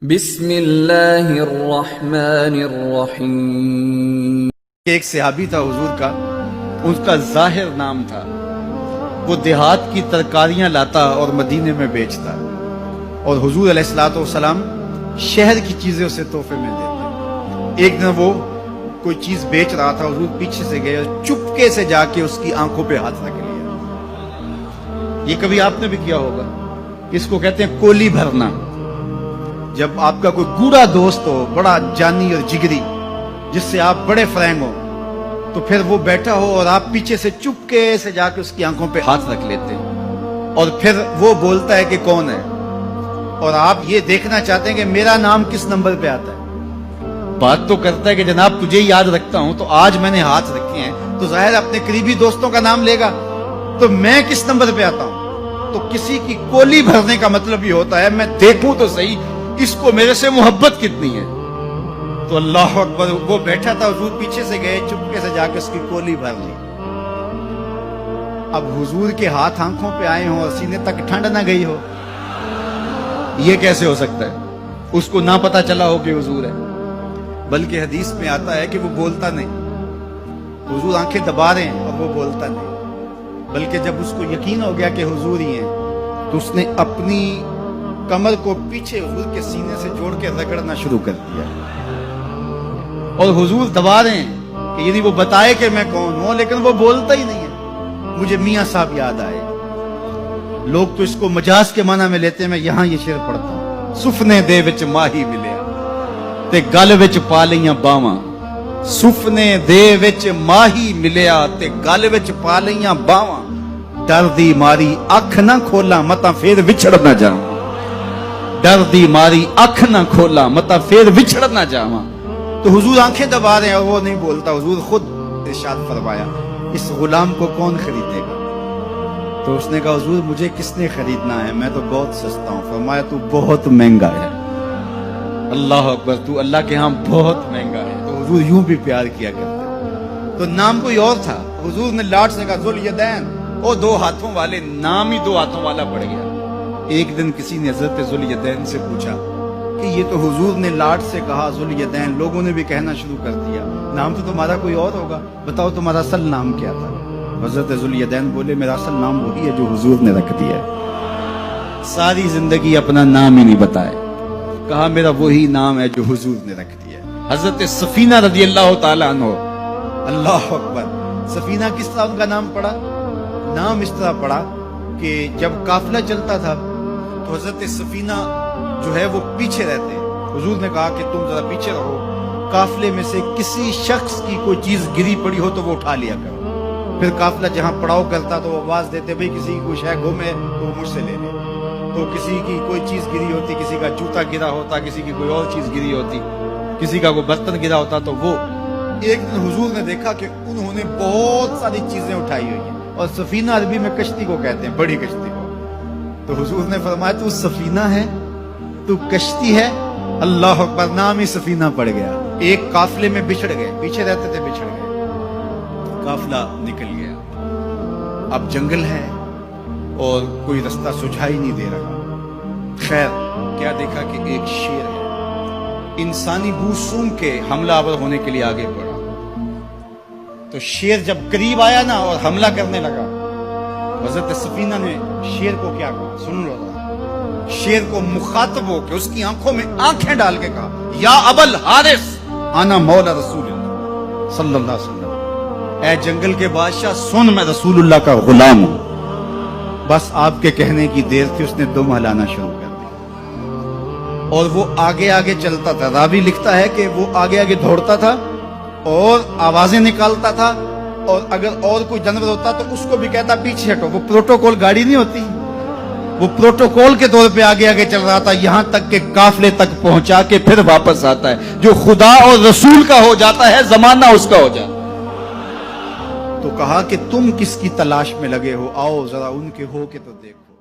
بسم اللہ الرحمن الرحیم۔ ایک صحابی تھا حضور کا، اس کا ظاہر نام تھا، وہ دیہات کی ترکاریاں لاتا اور مدینے میں بیچتا، اور حضور علیہ الصلوۃ والسلام شہر کی چیزیں اسے تحفے میں دیتے۔ ایک دن وہ کوئی چیز بیچ رہا تھا، حضور پیچھے سے گئے، چپکے سے جا کے اس کی آنکھوں پہ ہاتھ رکھ لیا۔ یہ کبھی آپ نے بھی کیا ہوگا، اس کو کہتے ہیں کولی بھرنا۔ جب آپ کا کوئی گوڑا دوست ہو، بڑا جانی اور جگری، جس سے آپ بڑے فرینگ ہو، تو پھر وہ بیٹھا ہو اور آپ پیچھے سے چپکے سے جا کے اس کی آنکھوں پہ ہاتھ رکھ لیتے ہیں، اور پھر وہ بولتا ہے کہ کون ہے، اور آپ یہ دیکھنا چاہتے ہیں کہ میرا نام کس نمبر پہ آتا ہے۔ بات تو کرتا ہے کہ جناب تجھے یاد رکھتا ہوں، تو آج میں نے ہاتھ رکھے ہیں تو ظاہر اپنے قریبی دوستوں کا نام لے گا، تو میں کس نمبر پہ آتا ہوں۔ تو کسی کی کولی بھرنے کا مطلب یہ ہوتا ہے میں دیکھوں تو صحیح اس کو میرے سے محبت کتنی ہے۔ تو اللہ اکبر، وہ بیٹھا تھا، حضور پیچھے سے گئے، چپکے سے جا کے اس کی کولی بھر لی۔ اب حضور کے ہاتھ آنکھوں پہ آئے ہوں اور سینے تک ٹھنڈ نہ گئی ہو، یہ کیسے ہو سکتا ہے؟ اس کو نہ پتا چلا ہو کہ حضور ہے، بلکہ حدیث میں آتا ہے کہ وہ بولتا نہیں، حضور آنکھیں دبا رہے ہیں اور وہ بولتا نہیں، بلکہ جب اس کو یقین ہو گیا کہ حضور ہی ہیں تو اس نے اپنی کمر کو پیچھے حضور کے سینے سے جوڑ کے رگڑنا شروع کر دیا، اور حضور دبا رہے ہیں کہ یعنی وہ بتائے کہ میں کون ہوں، لیکن وہ بولتا ہی نہیں ہے۔ مجھے میاں صاحب یاد آئے، لوگ تو اس کو مجاز کے معنی میں لیتے ہیں، میں یہاں یہ شعر پڑھتا ہوں۔ سفنے دے وچ ماہی ملیا تے گل وچ پا لیاں باواں، سفنے دے وچ ماہی ملیا تے گل وچ پا لیاں باواں، ڈر دی ماری اکھ نہ کھولاں متاں پھر وچھڑ نہ جاواں، ڈر دی ماری اکھ نہ کھولا متا پھر وچھڑ نہ جاواں۔ تو حضور آنکھیں دبا رہے ہیں اور وہ نہیں بولتا۔ حضور خود ارشاد فرمایا اس غلام کو کون خریدے گا؟ تو اس نے کہا حضور مجھے کس نے خریدنا ہے، میں تو بہت سستا ہوں۔ فرمایا تو بہت مہنگا ہے۔ اللہ اکبر، تو اللہ کے ہاں بہت مہنگا ہے۔ تو حضور یوں بھی پیار کیا کرتے۔ تو نام کوئی اور تھا، حضور نے لاٹ سے کہا ذوالیدین، وہ دو ہاتھوں والے، نام ہی دو ہاتھوں والا پڑ گیا۔ ایک دن کسی نے حضرت ذوالیدین سے پوچھا کہ یہ تو حضور نے لاٹ سے کہا ذوالیدین، لوگوں نے بھی کہنا شروع کر دیا، نام تو تمہارا کوئی اور ہوگا، بتاؤ تمہارا اصل نام کیا تھا؟ حضرت ذوالیدین بولے میرا اصل نام وہی ہے جو حضور نے رکھ دیا ہے۔ ساری زندگی اپنا نام ہی نہیں بتائے، کہا میرا وہی نام ہے جو حضور نے رکھ دیا ہے۔ حضرت سفینہ رضی اللہ تعالیٰ عنہ، اللہ اکبر، سفینہ کس طرح ان کا نام پڑا؟ نام اس طرح پڑا کہ جب قافلہ چلتا تھا تو حضرت سفینہ جو ہے وہ پیچھے رہتے، حضور نے کہا کہ تم ذرا پیچھے رہو، قافلے میں سے کسی شخص کی کوئی چیز گری پڑی ہو تو وہ اٹھا لیا کرو۔ پھر قافلہ جہاں پڑاؤ کرتا تو وہ آواز دیتے بھئی کسی کی کوئی شے گم ہے تو وہ مجھ سے لے لے۔ تو کسی کی کوئی چیز گری ہوتی، کسی کا جوتا گرا ہوتا، کسی کی کوئی اور چیز گری ہوتی، کسی کا کوئی برتن گرا ہوتا، تو وہ ایک دن حضور نے دیکھا کہ انہوں نے بہت ساری چیزیں اٹھائی ہوئی ہیں، اور سفینہ عربی میں کشتی کو کہتے ہیں، بڑی کشتی کو۔ تو حضور نے فرمایا تو سفینہ ہے، تو کشتی ہے؟ اللہ اکبر، نام ہی سفینہ پڑ گیا۔ ایک قافلے میں بچھڑ گئے، پیچھے رہتے تھے، بچھڑ گئے، قافلہ نکل گیا۔ اب جنگل ہے اور کوئی رستہ سجھائی نہیں دے رہا۔ خیر کیا دیکھا کہ ایک شیر ہے، انسانی بو سونگ کے حملہ آور ہونے کے لیے آگے بڑھا۔ تو شیر جب قریب آیا نا اور حملہ کرنے لگا، حضرت سفینہ نے شیر کو کیا کہا، سن لو ذرا، شیر کو مخاطب ہو کے اس کی آنکھوں میں آنکھیں ڈال کے کہا یا ابل حارث انا مولا رسول اللہ صلی اللہ علیہ وسلم، اے جنگل کے بادشاہ سن، میں رسول اللہ کا غلام ہوں۔ بس آپ کے کہنے کی دیر تھی، اس نے دم ہلانا شروع کر دیا، اور وہ آگے آگے چلتا تھا۔ راوی لکھتا ہے کہ وہ آگے آگے دوڑتا تھا اور آوازیں نکالتا تھا، اور اگر اور کوئی جانور ہوتا تو اس کو بھی کہتا پیچھے ہٹو۔ وہ پروٹوکول گاڑی نہیں ہوتی، وہ پروٹوکول کے طور پہ آگے آگے چل رہا تھا، یہاں تک کہ قافلے تک پہنچا کے پھر واپس آتا ہے۔ جو خدا اور رسول کا ہو جاتا ہے زمانہ اس کا ہو جاتا ہے۔ تو کہا کہ تم کس کی تلاش میں لگے ہو، آؤ ذرا ان کے ہو کے تو دیکھو۔